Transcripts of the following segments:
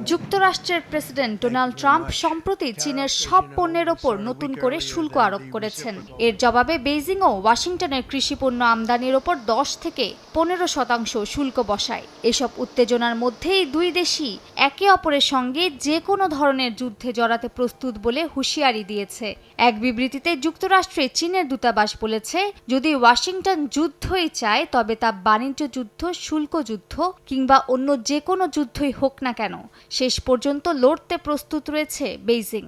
যুক্তরাষ্ট্রের president Donald Trump সম্প্রতি চীনের সব পণ্যের ওপর নতুন করে শুল্ক আরোপ করেছেন। এর জবাবে বেইজিংও ওয়াশিংটনের কৃষিপণ্য আমদানির ওপর 10 থেকে 15% শুল্ক বসায়। এসব উত্তেজনার মধ্যেই দুই দেশই একে অপরের সঙ্গে যে কোনো ধরনের যুদ্ধে জড়াতে প্রস্তুত বলে হুঁশিয়ারি দিয়েছে। এক বিবৃতিতে যুক্তরাষ্ট্রে চীনের দূতাবাস বলেছে, যদি ওয়াশিংটন যুদ্ধই চায় তবে তা বাণিজ্য যুদ্ধ, শুল্ক যুদ্ধ কিংবা অন্য যে কোনো যুদ্ধই হোক না কেন, শেষ পর্যন্ত লড়তে প্রস্তুত রয়েছে বেইজিং।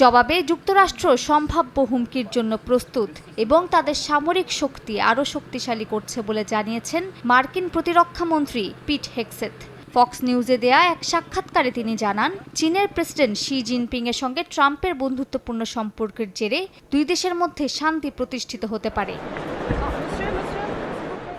জবাবে যুক্তরাষ্ট্র সম্ভাব্য হুমকির জন্য প্রস্তুত এবং তাদের সামরিক শক্তি আরও শক্তিশালী করছে বলে জানিয়েছেন মার্কিন প্রতিরক্ষামন্ত্রী পিট হেগসেথ। ফক্স নিউজে দেয়া এক সাক্ষাৎকারে তিনি জানান, চীনের প্রেসিডেন্ট শি জিনপিং এর সঙ্গে ট্রাম্পের বন্ধুত্বপূর্ণ সম্পর্কের জেরে দুই দেশের মধ্যে শান্তি প্রতিষ্ঠিত হতে পারে।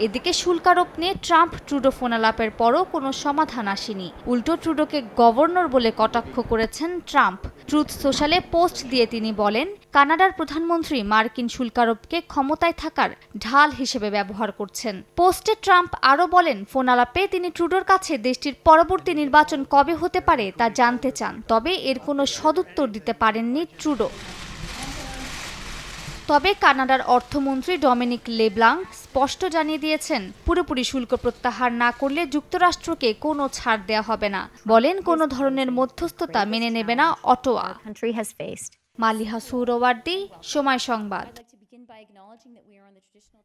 এদিকে শুল্ক আরোপ নিয়ে ট্রাম্প ট্রুডো ফোনালাপের পরও কোনো সমাধান আসেনি। উল্টো ট্রুডোকে গভর্নর বলে কটাক্ষ করেছেন ট্রাম্প। ট্রুথ সোশ্যালে পোস্ট দিয়ে তিনি বলেন, কানাডার প্রধানমন্ত্রী মার্কিন শুল্ক আরোপকে ক্ষমতায় থাকার ঢাল হিসেবে ব্যবহার করছেন। পোস্টে ট্রাম্প আরও বলেন, ফোনালাপে তিনি ট্রুডোর কাছে দেশটির পরবর্তী নির্বাচন কবে হতে পারে তা জানতে চান, তবে এর কোনো সদুত্তর দিতে পারেননি ট্রুডো। তবে কানাডার অর্থমন্ত্রী ডমিনিক লেব্লাং স্পষ্ট জানিয়ে দিয়েছেন, পুরোপুরি শুল্ক প্রত্যাহার না করলে যুক্তরাষ্ট্রকে কোনো ছাড় দেওয়া হবে না। বলেন, কোনো ধরনের মধ্যস্থতা মেনে নেবে না অটোয়া। মালিহা সুহরাওয়ার্দী, সময় সংবাদ।